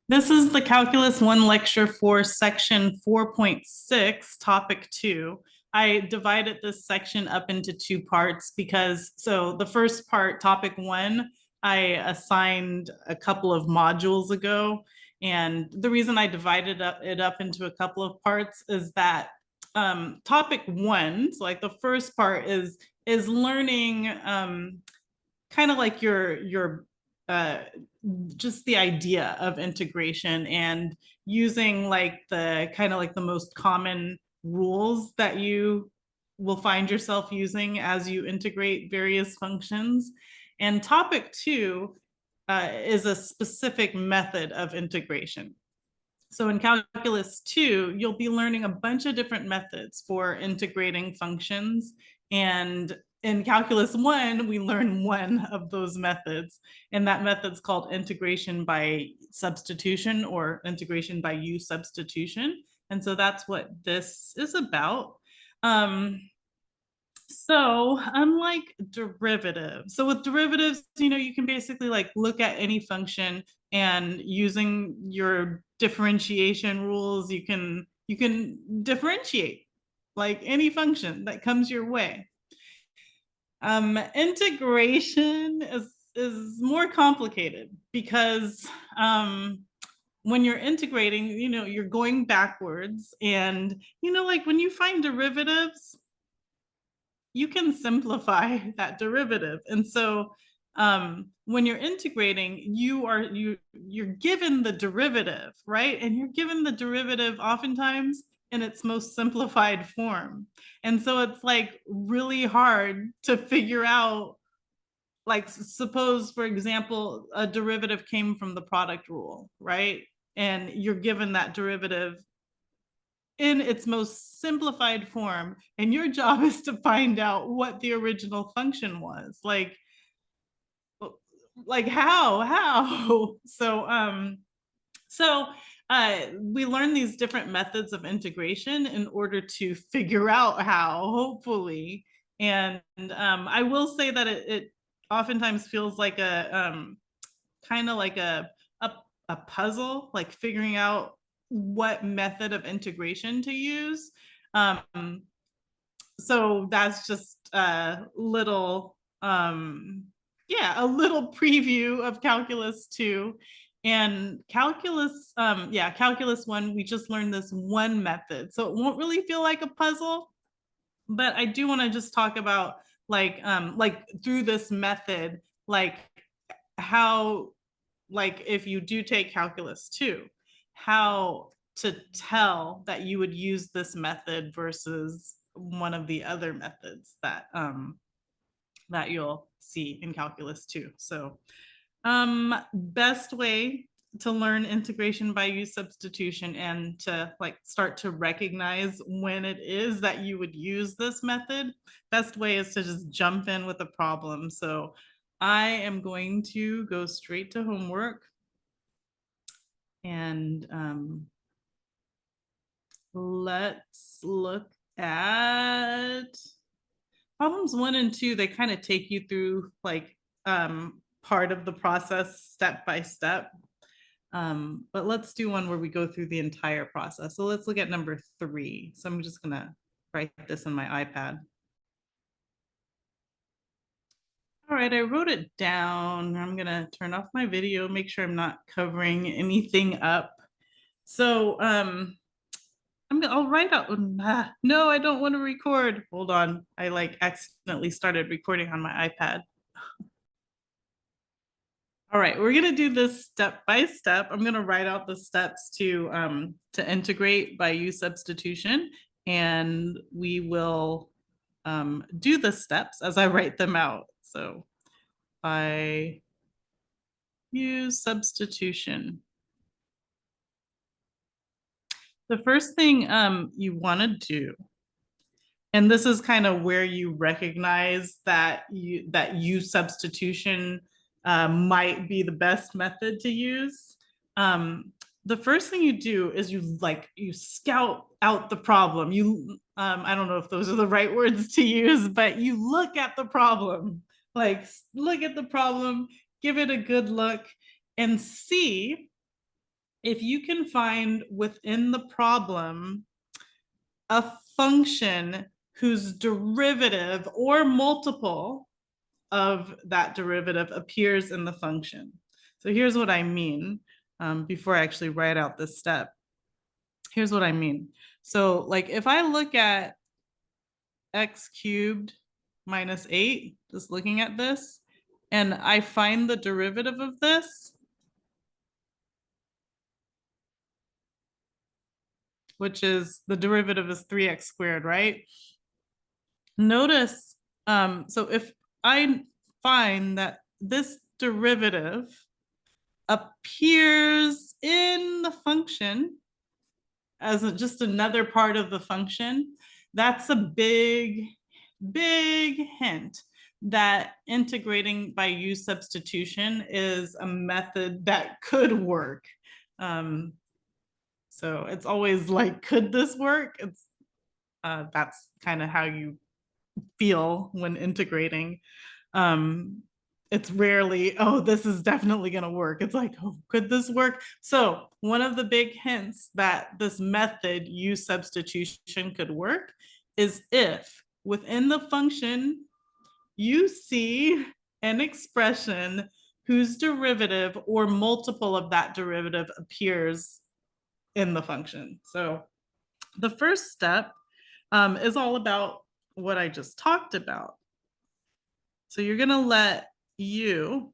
This is the Calculus 1 lecture for section 4.6, topic 2. I divided this section up into two parts because, so the first part, topic 1, I assigned a couple of modules ago. And the reason I divided it up into a couple of parts is that topic 1, so like the first part is learning kind of like your uh, just the idea of integration and using like the kind of like the most common rules that you will find yourself using as you integrate various functions. And topic 2 is a specific method of integration. So in Calculus 2, you'll be learning a bunch of different methods for integrating functions. And in Calculus 1, we learn one of those methods. And that method's called integration by substitution or integration by use substitution. And so that's what this is about. So unlike derivatives, so with derivatives, you can basically like look at any function and using your differentiation rules, you can differentiate like any function that comes your way. Integration is more complicated because when you're integrating, you're going backwards, and like when you find derivatives, you can simplify that derivative. And so when you're integrating, you're given the derivative, right? And you're given the derivative oftentimes in its most simplified form. And so it's like really hard to figure out, like, suppose, for example, a derivative came from the product rule, right? And you're given that derivative in its most simplified form, and your job is to find out what the original function was. Like how we learn these different methods of integration in order to figure out how, hopefully. And I will say that it oftentimes feels like a kind of like a puzzle, like figuring out what method of integration to use. So that's just a little, a little preview of Calculus 2. And Calculus 1, we just learned this one method. So it won't really feel like a puzzle, but I do want to just talk about like through this method, like how, like if you do take Calculus 2, how to tell that you would use this method versus one of the other methods that you'll see in Calculus 2. So best way to learn integration by use substitution and to like start to recognize when it is that you would use this method, best way is to just jump in with a problem. So I am going to go straight to homework, and let's look at problems 1 and 2. They kind of take you through like part of the process step by step. But let's do one where we go through the entire process. So let's look at number 3. So I'm just gonna write this on my iPad. All right, I wrote it down. I'm gonna turn off my video, make sure I'm not covering anything up. So I'll write out. No, I don't want to record. Hold on. I like accidentally started recording on my iPad. All right, we're gonna do this step by step. I'm gonna write out the steps to integrate by use substitution, and we will do the steps as I write them out. So by use substitution. The first thing you want to do, and this is kind of where you recognize that use substitution might be the best method to use. The first thing you do is you scout out the problem. I don't know if those are the right words to use, but you look at the problem. Like, look at the problem, give it a good look, and see if you can find within the problem a function whose derivative or multiple of that derivative appears in the function. So here's what I mean before I actually write out this step. Here's what I mean. So like if I look at x cubed minus 8, just looking at this, and I find the derivative of this, which is the derivative is 3x squared, right? Notice, so if I find that this derivative appears in the function as just another part of the function, that's a big, big hint that integrating by u substitution is a method that could work. So it's always like, could this work? It's that's kind of how you feel when integrating. It's rarely, oh, this is definitely going to work. It's like, oh, could this work? So one of the big hints that this method, u substitution, could work is if within the function you see an expression whose derivative or multiple of that derivative appears in the function. So the first step is all about what I just talked about. So you're going to let u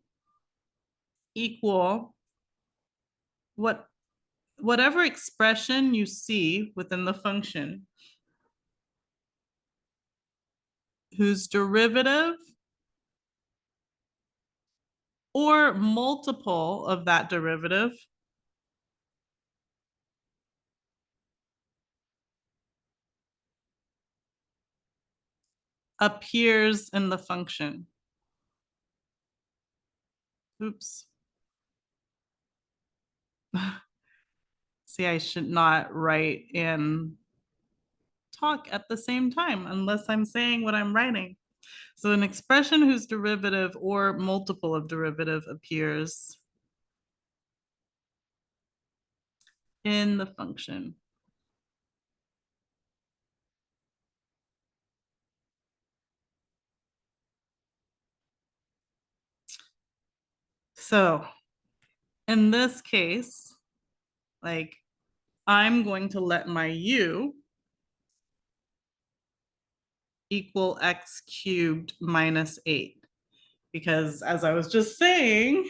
equal whatever expression you see within the function whose derivative or multiple of that derivative appears in the function. Oops. See, I should not write and talk at the same time unless I'm saying what I'm writing. So an expression whose derivative or multiple of derivative appears in the function. So in this case, like I'm going to let my u equal x cubed minus 8. Because as I was just saying,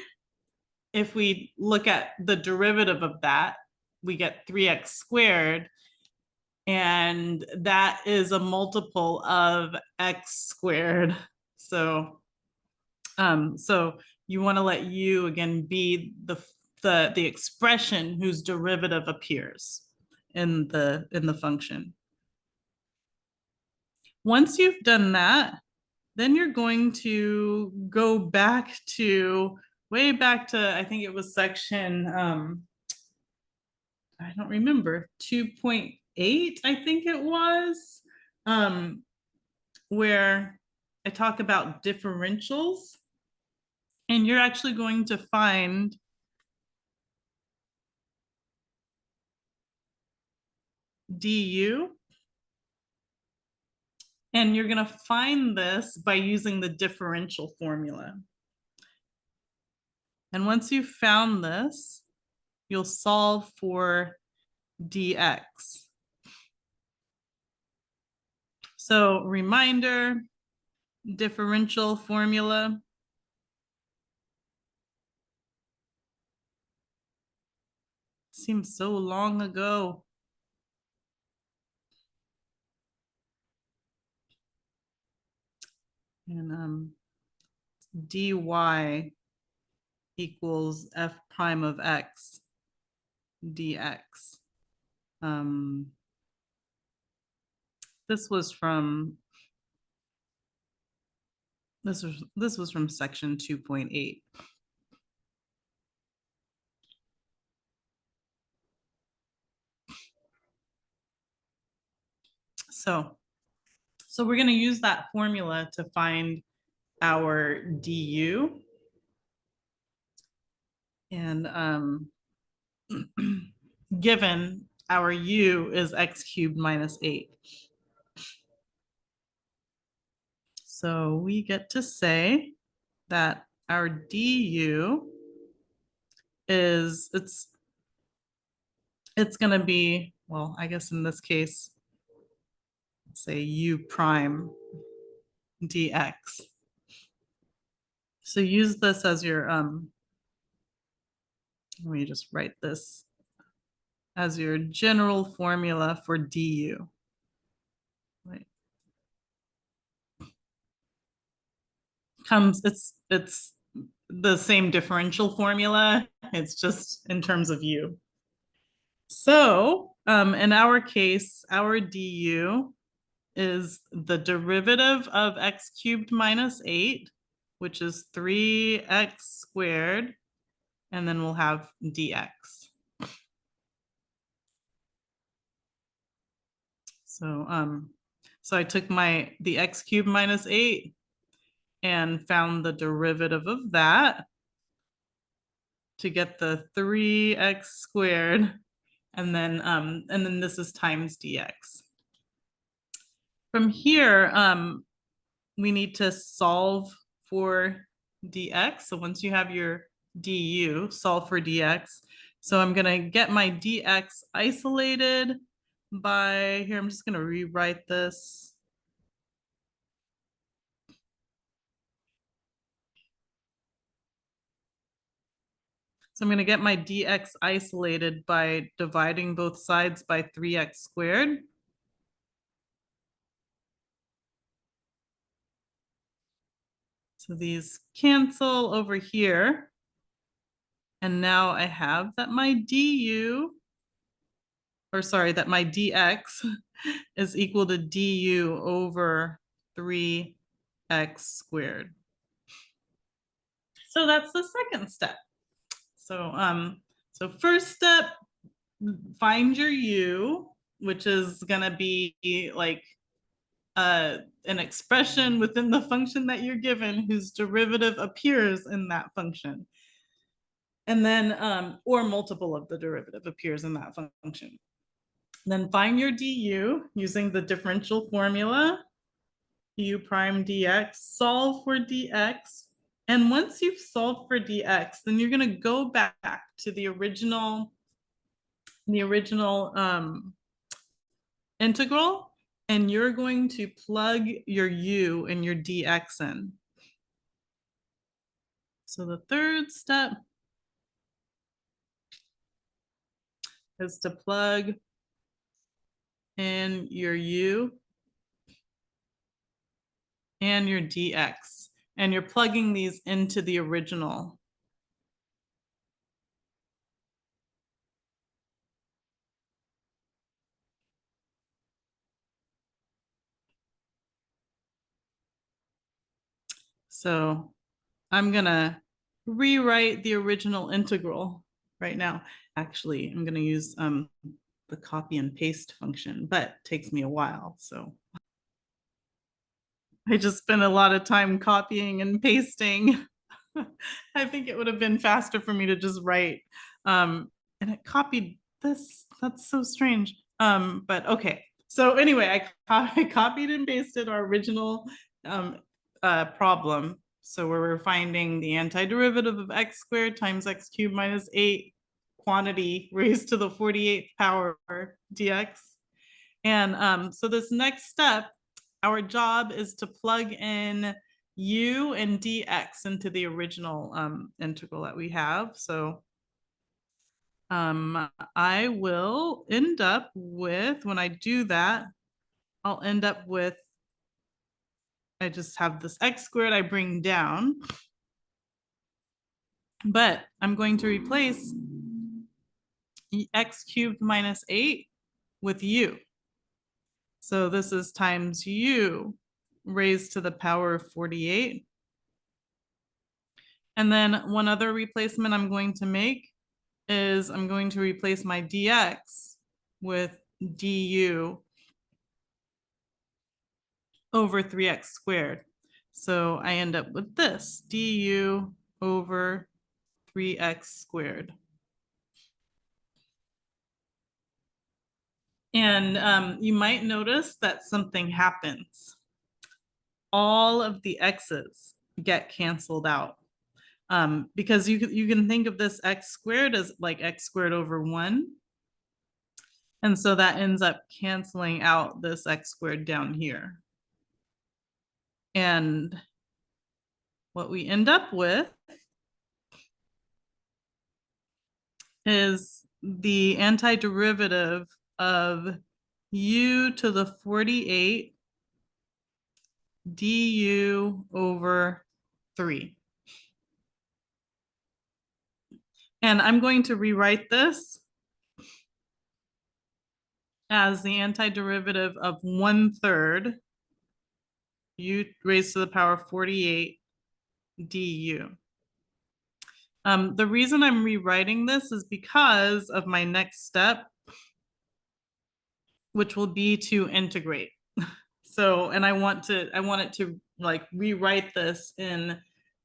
if we look at the derivative of that, we get 3x squared. And that is a multiple of x squared. So you want to let u again be the expression whose derivative appears in the function. Once you've done that, then you're going to go back to way back to, I think it was section, I don't remember, 2.8, I think it was, where I talk about differentials. And you're actually going to find du. And you're going to find this by using the differential formula. And once you've found this, you'll solve for dx. So reminder, differential formula. Seems so long ago. And dy equals f prime of x dx. This was from section 2.8. So we're going to use that formula to find our du. And given our u is x cubed minus 8. So we get to say that our du is, it's going to be, well, I guess in this case, say u prime dx. So use this as your, let me just write this as your general formula for du. Right. It's the same differential formula. It's just in terms of u. So in our case, our du is the derivative of x cubed minus 8, which is 3x squared, and then we'll have dx. So I took the x cubed minus 8 and found the derivative of that to get the 3x squared, and then this is times dx. From here, we need to solve for dx. So once you have your du, solve for dx. So I'm gonna get my dx isolated by, here, I'm just gonna rewrite this. So I'm going to get my dx isolated by dividing both sides by 3x squared. So these cancel over here. And now I have that my du, or sorry, that my dx is equal to du over 3x squared. So that's the second step. So first step, find your u, which is going to be like an expression within the function that you're given whose derivative appears in that function. And then, or multiple of the derivative appears in that function. Then find your du using the differential formula, u prime dx, solve for dx. And once you've solved for dx, then you're going to go back to the original integral, and you're going to plug your u and your dx in. So the third step is to plug in your u and your dx, and you're plugging these into the original. So I'm gonna rewrite the original integral right now. Actually, I'm gonna use the copy and paste function, but it takes me a while. So I just spent a lot of time copying and pasting. I think it would have been faster for me to just write. And it copied this. That's so strange. But okay. So anyway, I copied and pasted our original problem. So we're finding the antiderivative of x squared times x cubed minus 8 quantity raised to the 48th power dx. And so this next step, our job is to plug in u and dx into the original integral that we have. So I will end up with, when I do that, I'll end up with, I just have this x squared I bring down, but I'm going to replace x cubed minus 8 with u. So this is times u raised to the power of 48. And then one other replacement I'm going to make is I'm going to replace my dx with du over 3x squared. So I end up with this, du over 3x squared. And you might notice that something happens. All of the x's get canceled out. Because you can think of this x squared as like x squared over 1. And so that ends up canceling out this x squared down here. And what we end up with is the antiderivative of u to the 48 du over 3. And I'm going to rewrite this as the antiderivative of 1/3 u raised to the power 48 du. The reason I'm rewriting this is because of my next step, which will be to integrate. So, and I want it to like rewrite this in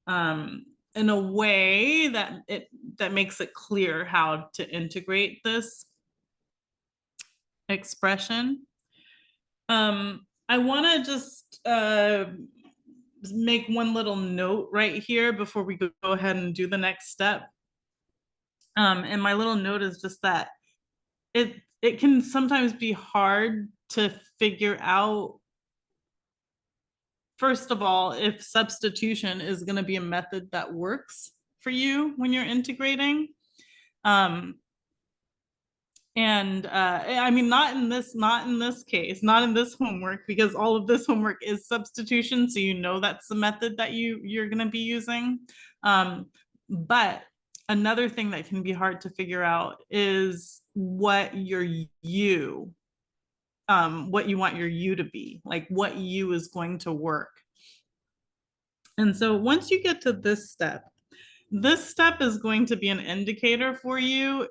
a way that makes it clear how to integrate this expression. I want to just make one little note right here before we go ahead and do the next step. And my little note is just that it can sometimes be hard to figure out, first of all, if substitution is going to be a method that works for you when you're integrating. And I mean, not in this case, not in this homework, because all of this homework is substitution, so you know that's the method that you're going to be using. But another thing that can be hard to figure out is what your u, what you want your u to be, like what u is going to work. And so once you get to this step is going to be an indicator for you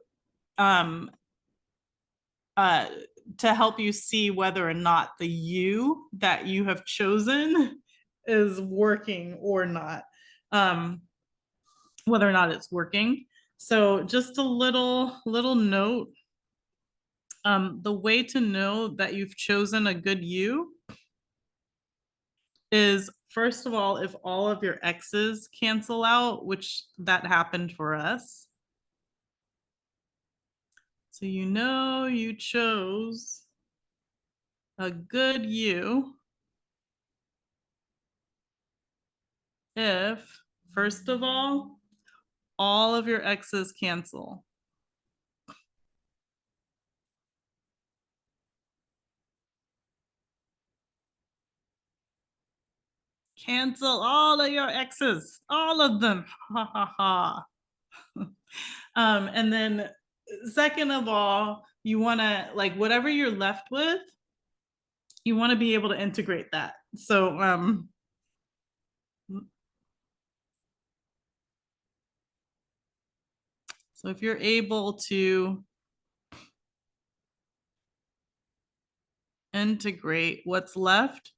to help you see whether or not the u that you have chosen is working or not, whether or not it's working. So just a little note, the way to know that you've chosen a good u is, first of all, if all of your x's cancel out, which that happened for us. So you know you chose a good u if, first of all of your x's cancel. Cancel all of your x's, all of them. Ha ha ha. And then second of all, you want to, like, whatever you're left with, you want to be able to integrate that. So so if you're able to integrate what's left,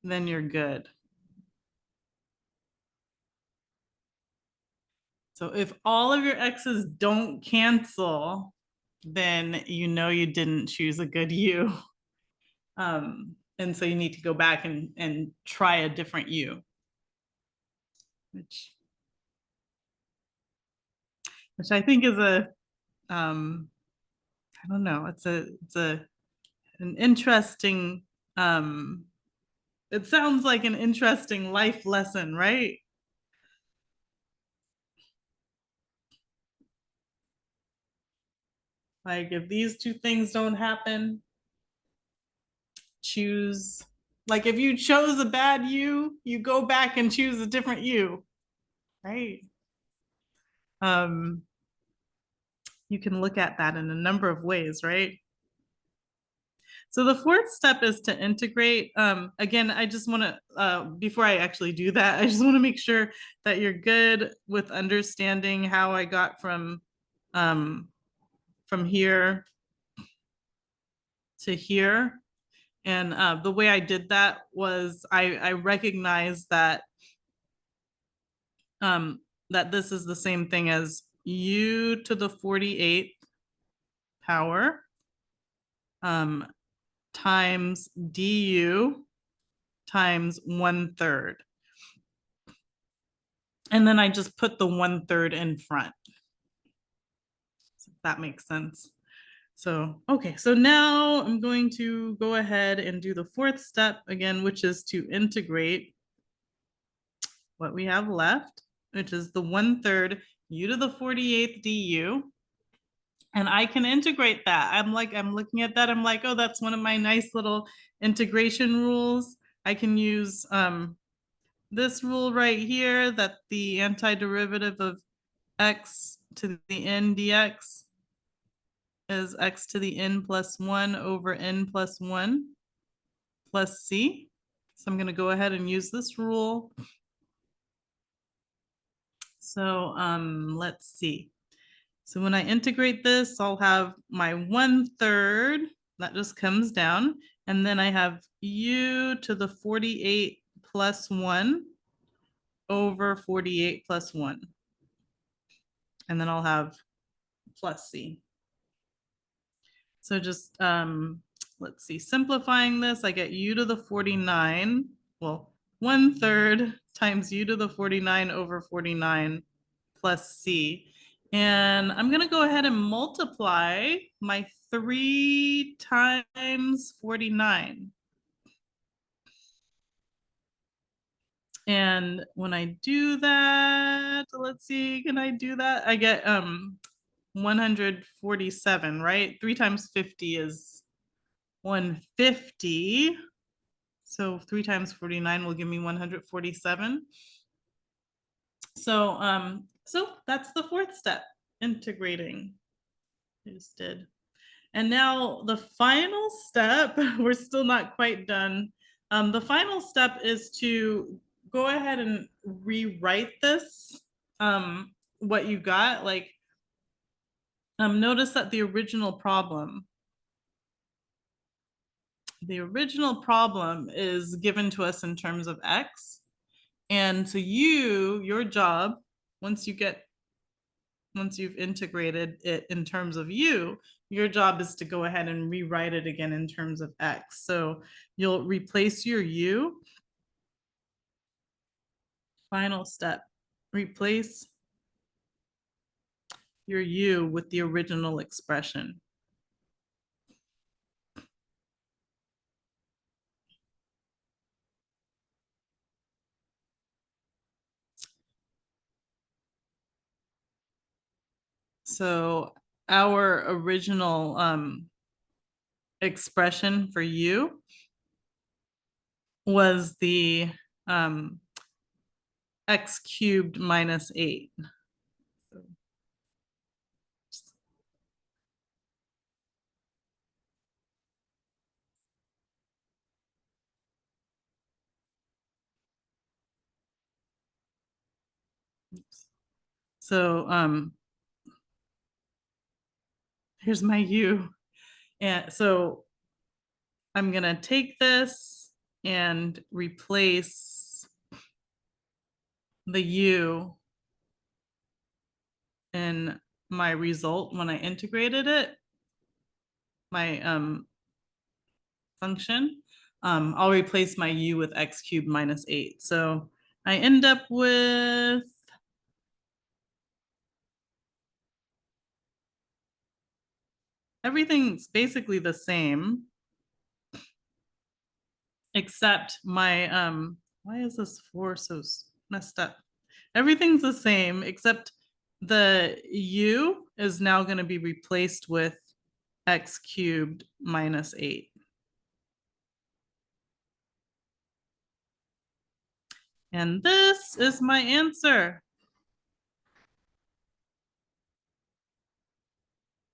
then you're good. So if all of your x's don't cancel, then you know you didn't choose a good u. And so you need to go back and try a different u, which I think is a I don't know, it's an interesting, it sounds like an interesting life lesson, right? Like, if these two things don't happen, choose, like, if you chose a bad u, you go back and choose a different u, right? You can look at that in a number of ways, right? So the fourth step is to integrate. Again, I just want to, before I actually do that, I just want to make sure that you're good with understanding how I got from here to here. And the way I did that was I recognized that that this is the same thing as u to the 48th power times du times 1/3. And then I just put the 1/3 in front. If that makes sense. So, okay, so now I'm going to go ahead and do the fourth step again, which is to integrate what we have left, which is the 1/3 u to the 48th du. And I can integrate that. I'm looking at that. I'm like, oh, that's one of my nice little integration rules. I can use this rule right here, that the antiderivative of x to the n dx is x to the n plus 1 over n plus 1 plus c. So I'm going to go ahead and use this rule. So let's see. So when I integrate this, I'll have my 1/3, that just comes down. And then I have u to the 48 plus 1 over 48 plus 1. And then I'll have plus c. So just, let's see, simplifying this, I get u to the 49, well, 1/3 times u to the 49 over 49 plus c. And I'm going to go ahead and multiply my 3 times 49. And when I do that, let's see, can I do that? I get 147, right? 3 times 50 is 150. So 3 times 49 will give me 147. So that's the fourth step, integrating. I just did. And now the final step, we're still not quite done. The final step is to go ahead and rewrite this, what you got. Like, notice that the original problem is given to us in terms of x. And so your job, once you've integrated it in terms of your job is to go ahead and rewrite it again in terms of x. So you'll replace your u. Final step, replace your u with the original expression. So our original expression for u was the x cubed minus 8. So here's my u. And so I'm going to take this and replace the u in my result when I integrated it, my function. I'll replace my u with x cubed minus 8. So I end up with everything's basically the same, except my, why is this 4 so messed up? Everything's the same, except the u is now going to be replaced with x cubed minus 8. And this is my answer.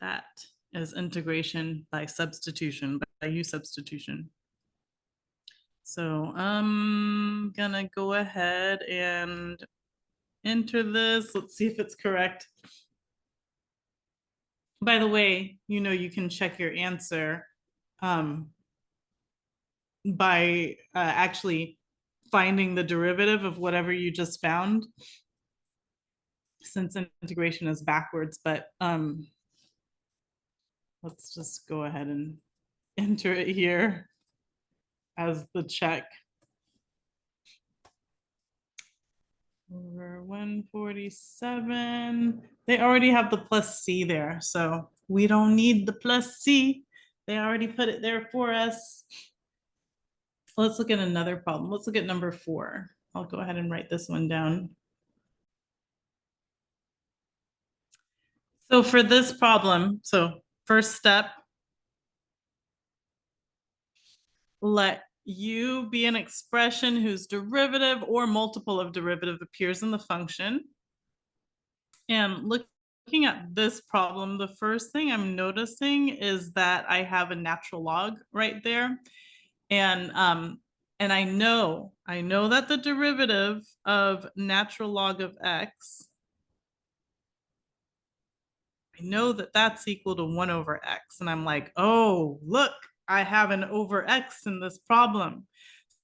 That is integration by substitution, by u substitution. So I'm gonna go ahead and enter this. Let's see if it's correct. By the way, you can check your answer by actually finding the derivative of whatever you just found. since integration is backwards, but let's just go ahead and enter it here as the check. Over 147. They already have the plus C there, so we don't need the plus C. They already put it there for us. Let's look at another problem. Let's look at number 4. I'll go ahead and write this one down. So for this problem, so first step, let U be an expression whose derivative or multiple of derivative appears in the function. And looking at this problem, the first thing I'm noticing is that I have a natural log right there. And I know that the derivative of natural log of x, I know that that's equal to 1 over x. And I'm like, oh, look, I have an over x in this problem.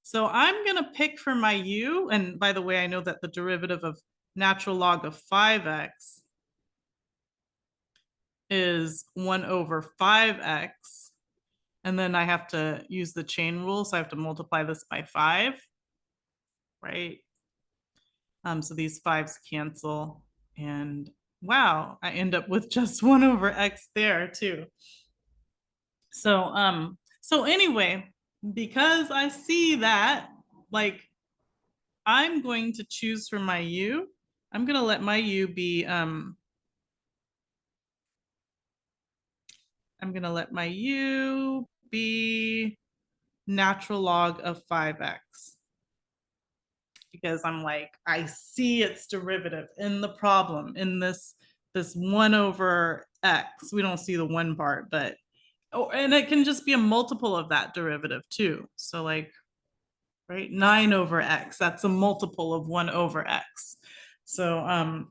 So I'm going to pick for my u. And by the way, I know that the derivative of natural log of 5x is 1 over 5x. And then I have to use the chain rule. So I have to multiply this by 5, right? So these 5s cancel. And wow, I end up with just 1 over x there too. So anyway, because I see that, like, I'm going to choose for my u. I'm going to let my u be I'm going to let my u be natural log of 5x. Because I'm like, I see its derivative in the problem, in this 1 over x. We don't see the 1 part, but, oh, and it can just be a multiple of that derivative too. So like, right, 9 over x, that's a multiple of 1 over x. So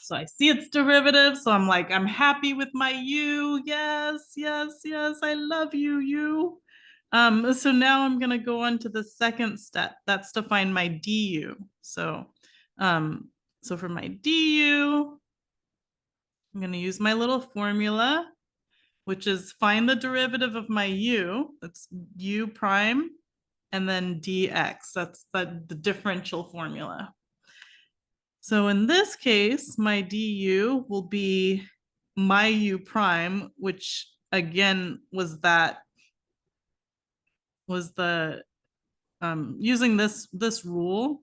so I see its derivative, so I'm like, I'm happy with my u. Yes, yes, yes, I love you, u. So now I'm gonna go on to the second step. That's to find my du. So for my du, I'm gonna use my little formula, which is find the derivative of my u. That's u prime, and then dx. That's the differential formula. So in this case, my du will be my u prime, which again was the using this rule.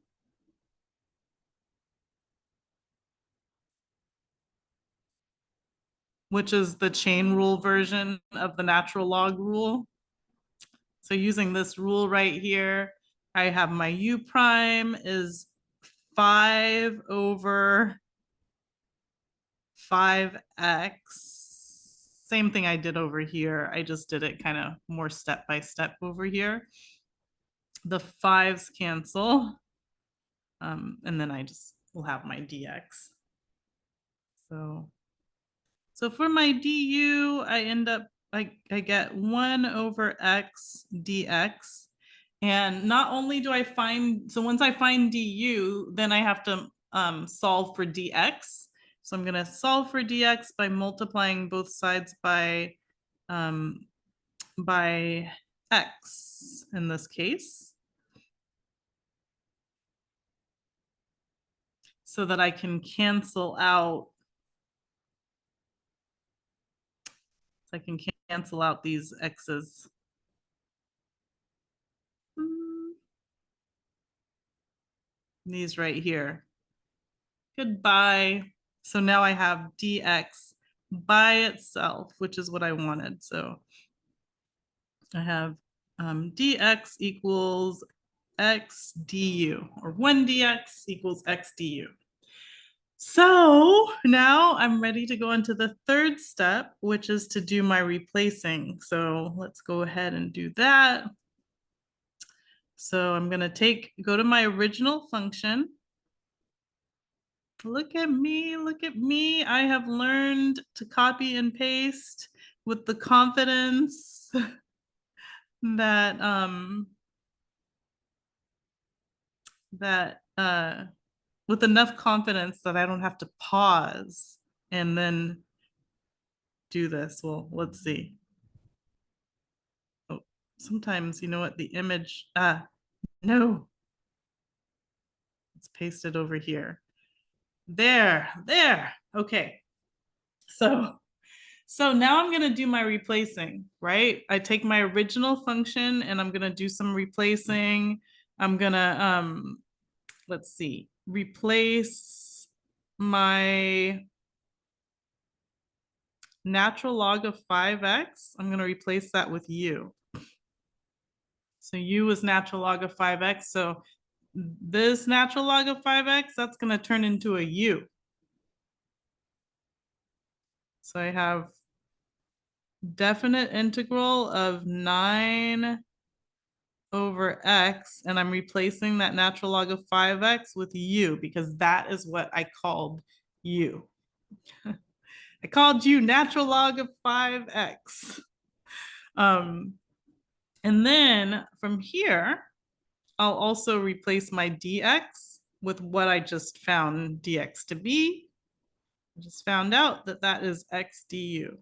Which is the chain rule version of the natural log rule. So using this rule right here, I have my u prime is 5 over 5x. Same thing I did over here. I just did it kind of more step by step over here. The 5s cancel. And then I just will have my dx. So for my du, I end up, I get 1 over x dx. And not only do I find, so once I find du, then I have to solve for dx. So I'm going to solve for dx by multiplying both sides by x in this case, so that I can cancel out. So I can cancel out these x's. These right here. Goodbye. So now I have dx by itself, which is what I wanted. So I have dx equals x du, or 1 dx equals x du. So now I'm ready to go into the third step, which is to do my replacing. So let's go ahead and do that. So I'm going to go to my original function. Look at me, look at me. I have learned to copy and paste with the confidence that with enough confidence that I don't have to pause and then do this. Well, let's see. Oh, sometimes, you know what, the image, no. Let's paste it over here. There. Okay. So now I'm going to do my replacing, right? I take my original function and I'm going to do some replacing. I'm going to, let's see, replace my natural log of 5x. I'm going to replace that with u. So u is natural log of 5x. So this natural log of 5x, that's going to turn into a u. So I have definite integral of 9 over x, and I'm replacing that natural log of 5x with u because that is what I called u. I called u natural log of 5x. And then from here, I'll also replace my dx with what I just found dx to be. I just found out that that is x du.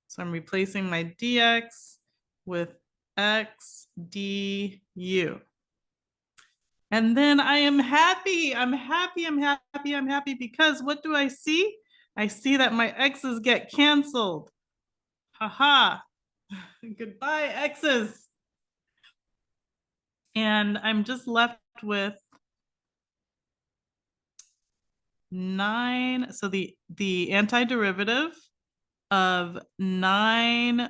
So I'm replacing my dx with x du. And then I am happy. I'm happy because what do I see? I see that my x's get canceled. Haha. Goodbye, x's. And I'm just left with 9. So the antiderivative of 9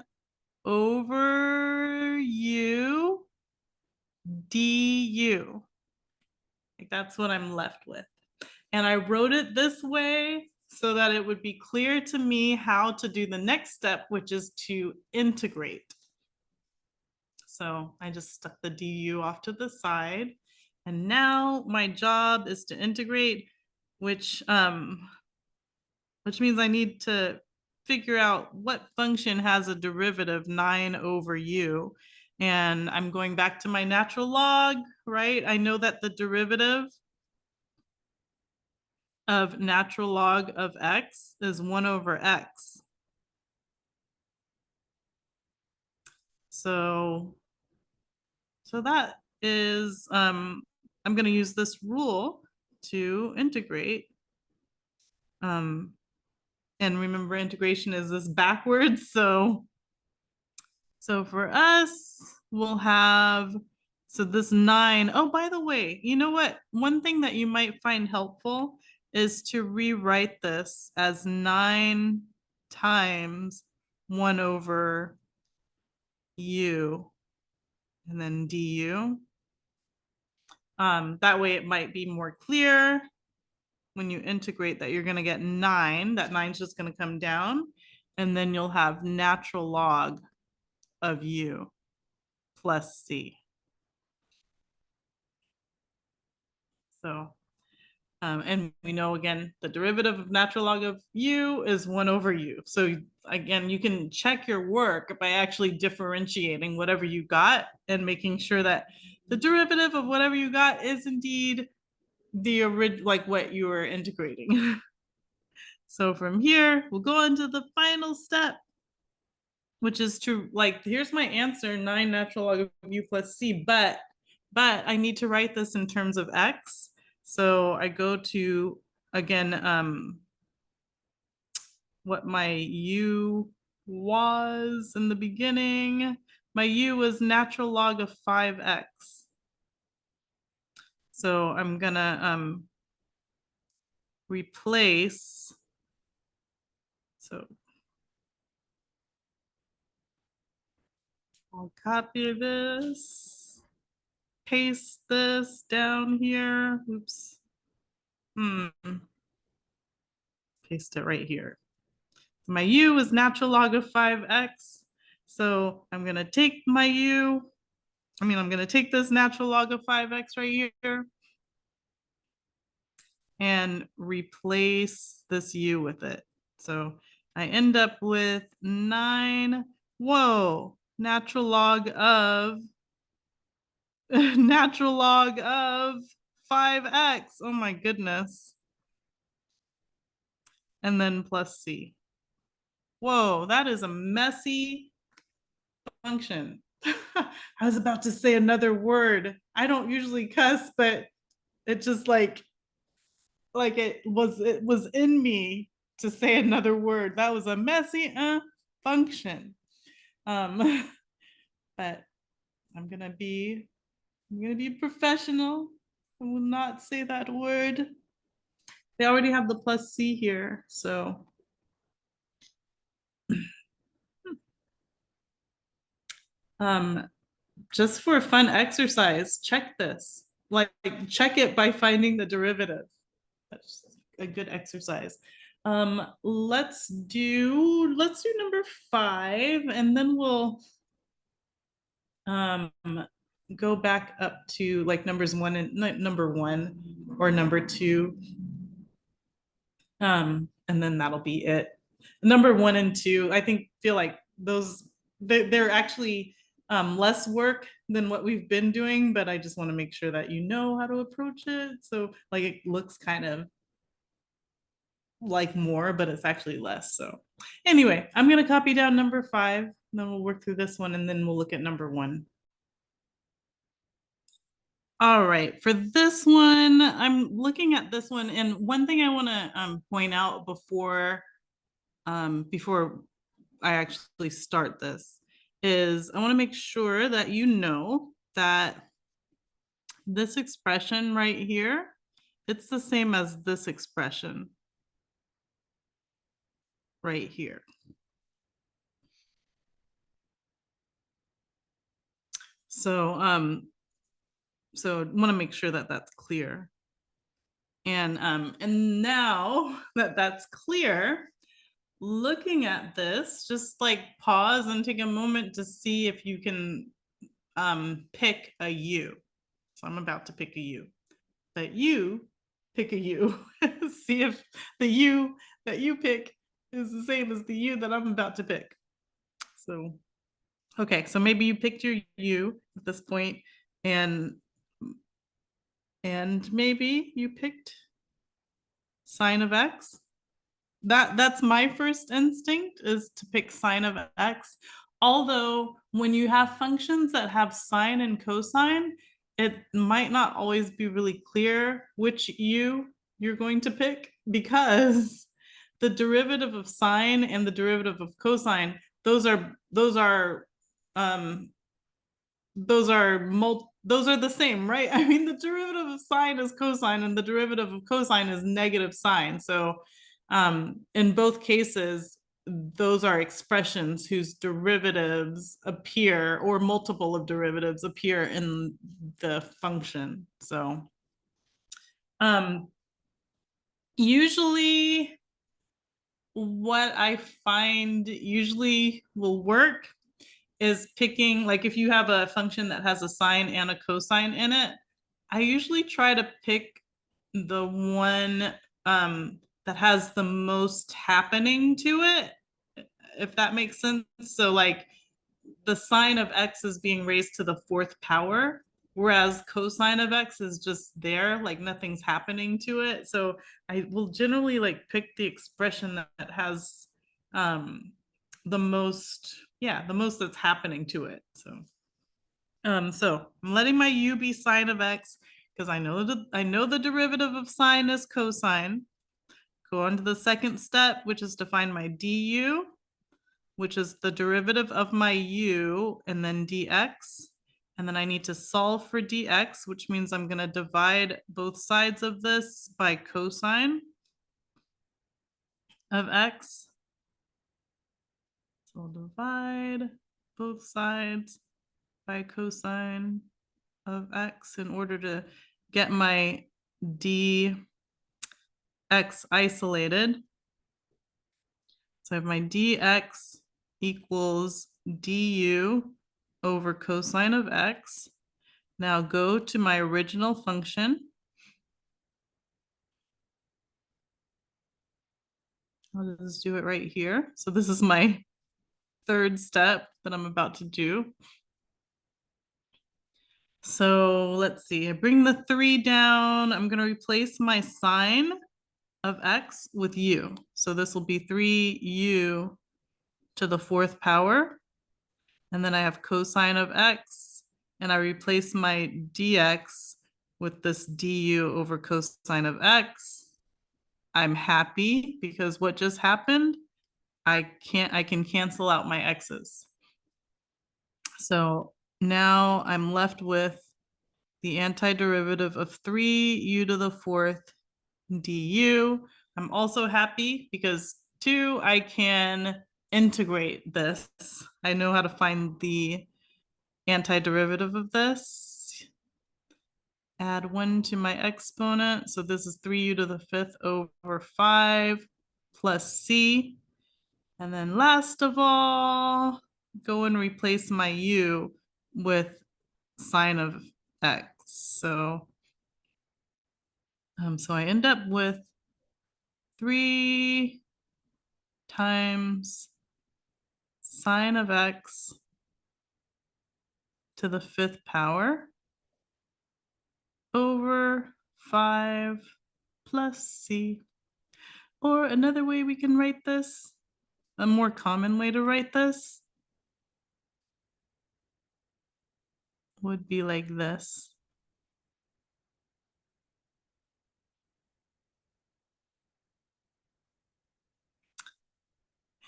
over u du. Like that's what I'm left with. And I wrote it this way so that it would be clear to me how to do the next step, which is to integrate. So I just stuck the du off to the side. And now my job is to integrate, which means I need to figure out what function has a derivative 9 over u. And I'm going back to my natural log, right? I know that the derivative of natural log of x is 1 over x. So that is, I'm going to use this rule to integrate. And remember, integration is this backwards. So for us, we'll have, so this 9. Oh, by the way, you know what? One thing that you might find helpful is to rewrite this as 9 times 1 over u and then du. That way it might be more clear when you integrate that you're going to get 9. That 9 is just going to come down, and then you'll have natural log of u plus c. So, and we know, again, the derivative of natural log of u is 1 over u. So again, you can check your work by actually differentiating whatever you got and making sure that the derivative of whatever you got is indeed the original, like what you were integrating. So from here, we'll go into the final step, which is to, like, here's my answer, 9 natural log of u plus c, but I need to write this in terms of x. So I go to, again, what my u was in the beginning. My u was natural log of 5x. So I'm gonna replace, so I'll copy this, paste this down here. Oops. Paste it right here. My u is natural log of 5x. So I'm going to take my u, I'm going to take this natural log of 5x right here and replace this u with it. So I end up with 9, whoa, natural log of 5x. Oh my goodness. And then plus c. Whoa, that is a messy function. I was about to say another word. I don't usually cuss, but it just like it was in me to say another word. That was a messy function. But I'm gonna be professional. I will not say that word. They already have the plus C here, so just for a fun exercise, check this. Like check it by finding the derivative. That's a good exercise. Let's do number 5, and then we'll go back up to like numbers 1 and number 1 or number 2. And then that'll be it. Number 1 and 2, I feel like those they're actually less work than what we've been doing, but I just want to make sure that you know how to approach it. So like it looks kind of like more, but it's actually less. So anyway, I'm going to copy down number 5, then we'll work through this one, and then we'll look at number 1. All right, for this one, I'm looking at this one, and one thing I want to point out before I actually start this is I want to make sure that you know that this expression right here, it's the same as this expression right here. So I want to make sure that that's clear. And now that that's clear, looking at this, just like pause and take a moment to see if you can pick a U. So I'm about to pick a U. But you pick a U. See if the U that you pick is the same as the U that I'm about to pick. So, okay, so maybe you picked your U at this point, and maybe you picked sine of x. That's my first instinct, is to pick sine of x. Although when you have functions that have sine and cosine, it might not always be really clear which u you're going to pick, because the derivative of sine and the derivative of cosine, those are the same, right? I mean, the derivative of sine is cosine, and the derivative of cosine is negative sine. So in both cases, those are expressions whose derivatives appear, or multiple of derivatives appear in the function. So usually what I find usually will work is picking, like if you have a function that has a sine and a cosine in it, I usually try to pick the one that has the most happening to it, if that makes sense. So like the sine of x is being raised to the 4th power, whereas cosine of x is just there, like nothing's happening to it. So I will generally like pick the expression that has the most that's happening to it. So so I'm letting my u be sine of x, because I know the derivative of sine is cosine. Go on to the second step, which is to find my du, which is the derivative of my u, and then dx. And then I need to solve for dx, which means I'm going to divide both sides of this by cosine of x. So I'll divide both sides by cosine of x in order to get my dx isolated. So I have my dx equals du over cosine of x. Now go to my original function. I'll just do it right here. So this is my 3rd step that I'm about to do. So let's see, I bring the 3 down. I'm gonna replace my sign of x with u. So this will be 3u to the 4th power. And then I have cosine of x, and I replace my dx with this du over cosine of x. I'm happy because what just happened? I can cancel out my x's. So now I'm left with the antiderivative of 3u to the 4th du. I'm also happy because 2, I can integrate this. I know how to find the antiderivative of this. Add 1 to my exponent. So this is 3u to the 5th over 5 plus c. And then last of all, go and replace my u with sine of x. So I end up with 3 times sine of x to the 5th power over 5 plus c. Or another way we can write this, a more common way to write this, would be like this.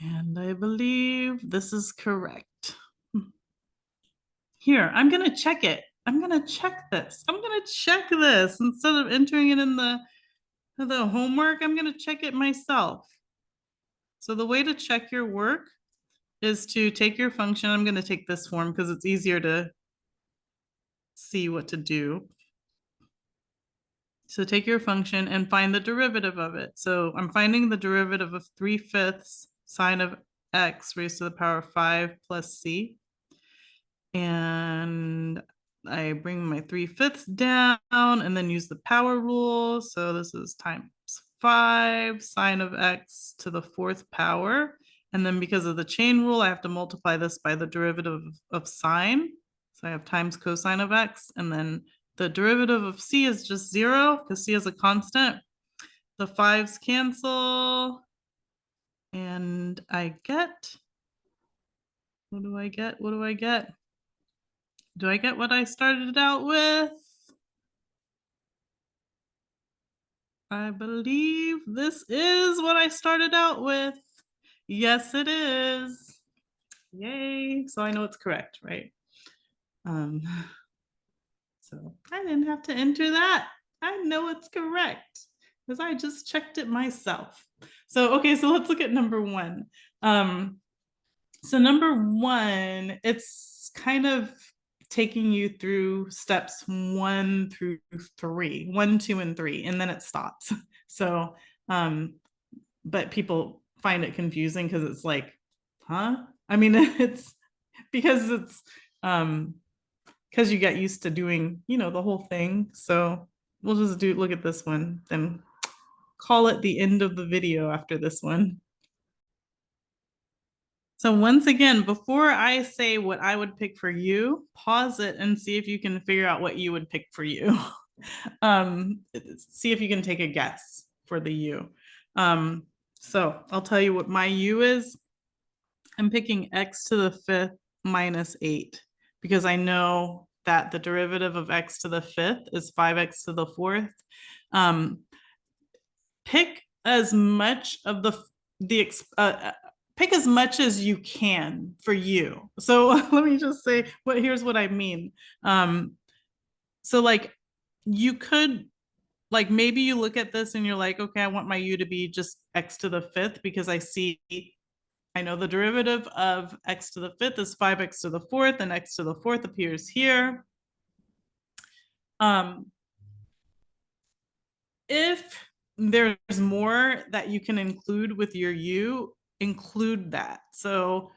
And I believe this is correct. Here, I'm gonna check it. I'm gonna check this. I'm gonna check this instead of entering it in the homework. I'm gonna check it myself. So the way to check your work is to take your function. I'm gonna take this form because it's easier to see what to do. So take your function and find the derivative of it. So I'm finding the derivative of 3/5 sine of x raised to the power of 5 plus c. And I bring my 3/5 down and then use the power rule. So this is times 5 sine of x to the 4th power. And then because of the chain rule, I have to multiply this by the derivative of sine. So I have times cosine of x, and then the derivative of c is just 0 because c is a constant. The 5's cancel, and I get, what do I get? What do I get? Do I get what I started out with? I believe this is what I started out with. Yes, it is. Yay. So I know it's correct, right? So I didn't have to enter that. I know it's correct because I just checked it myself. So, okay, so let's look at number 1. So number 1, it's kind of taking you through steps 1 through 3, 1, 2, and 3, and then it stops. So, but people find it confusing because it's like, huh? I mean, it's because it's because you get used to doing, the whole thing. So we'll just look at this one, then call it the end of the video after this one. So once again, before I say what I would pick for you, pause it and see if you can figure out what you would pick for you. See if you can take a guess for the u. So I'll tell you what my u is. I'm picking x to the 5th minus 8 because I know that the derivative of x to the 5th is 5x to the 4th. Pick as much of pick as much as you can for you. So let me just say here's what I mean. So like you could, like, maybe you look at this and you're like, okay, I want my u to be just x to the 5th because I know the derivative of x to the 5th is 5x to the 4th, and x to the 4th appears here. If there's more that you can include with your u, include that. So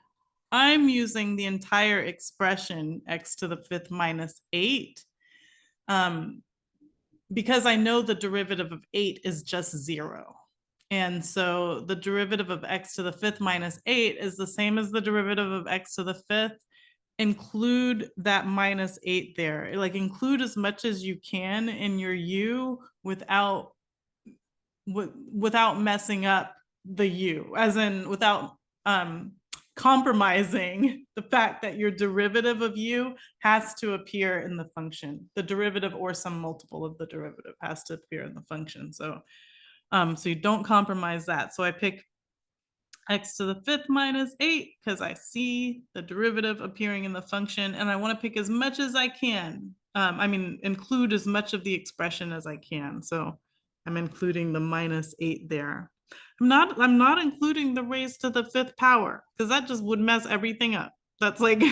I'm using the entire expression x to the 5th minus 8 because I know the derivative of 8 is just 0. And so the derivative of x to the 5th minus 8 is the same as the derivative of x to the 5th include that -8 there. Like include as much as you can in your u without messing up the u, as in without compromising the fact that your derivative of u has to appear in the function. The derivative or some multiple of the derivative has to appear in the function. So you don't compromise that. So I pick x to the 5th minus 8 because I see the derivative appearing in the function, and I want to pick as much as I can. I mean, include as much of the expression as I can. So I'm including the -8 there. I'm not including the raised to the 5th power because that just would mess everything up. That's like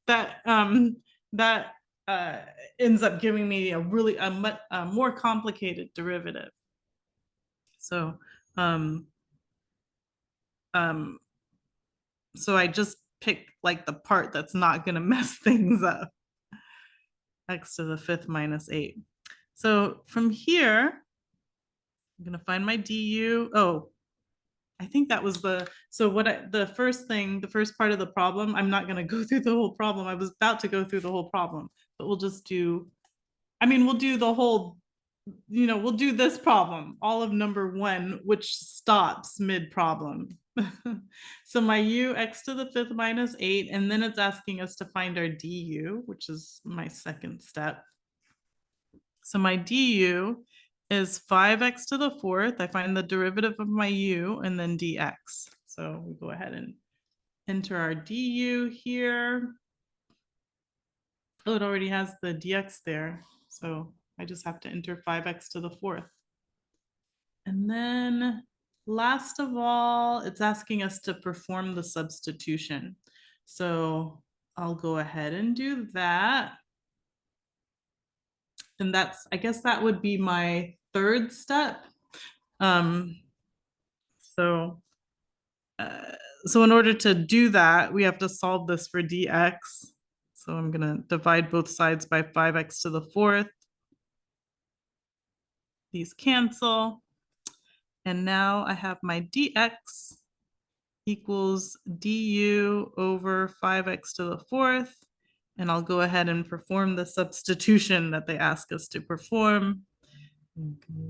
that ends up giving me a really a more complicated derivative. So so I just picked like the part that's not going to mess things up. X to the 5th minus 8. So from here, I'm going to find my du. Oh, I think that was the first part of the problem. I'm not going to go through the whole problem. I was about to go through the whole problem, but we'll just do, we'll do the whole, we'll do this problem, all of number 1, which stops mid problem. So my u, x to the 5th minus 8, and then it's asking us to find our du, which is my second step. So my du is 5x to the 4th. I find the derivative of my u and then dx. So we go ahead and enter our du here. Oh, it already has the dx there. So I just have to enter 5x to the 4th. And then last of all, it's asking us to perform the substitution. So I'll go ahead and do that. And I guess that would be my third step. So in order to do that, we have to solve this for dx. So I'm going to divide both sides by 5x to the 4th. These cancel. And now I have my dx equals du over 5x to the 4th. And I'll go ahead and perform the substitution that they ask us to perform.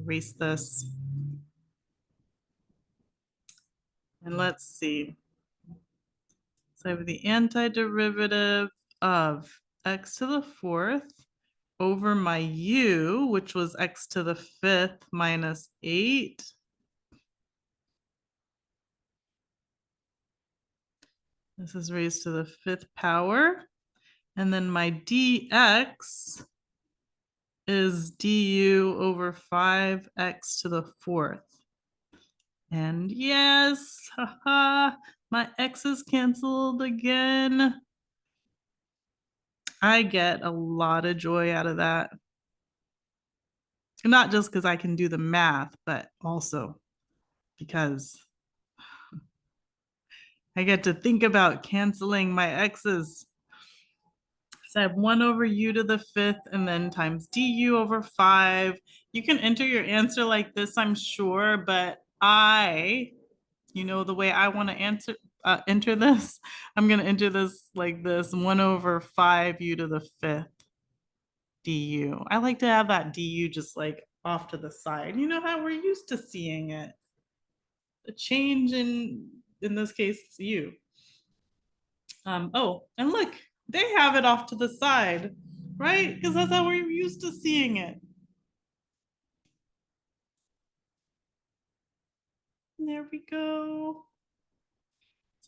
Erase this. And let's see. So I have the antiderivative of x to the 4th over my u, which was x to the 5th minus 8. This is raised to the 5th power. And then my dx is du over 5x to the 4th. And yes, haha, my x's canceled again. I get a lot of joy out of that. Not just because I can do the math, but also because I get to think about canceling my x's. So I have 1 over u to the 5th and then times du over 5. You can enter your answer like this, I'm sure, but the way I want to enter this, I'm going to enter this like this, 1 over 5 u to the 5th du. I like to have that du just like off to the side. You know how we're used to seeing it. The change in this case, it's u. Oh, and look, they have it off to the side, right? Because that's how we're used to seeing it. There we go.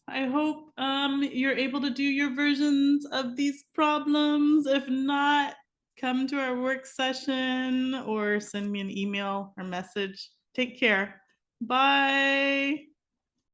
I hope you're able to do your versions of these problems. If not, come to our work session or send me an email or message. Take care. Bye.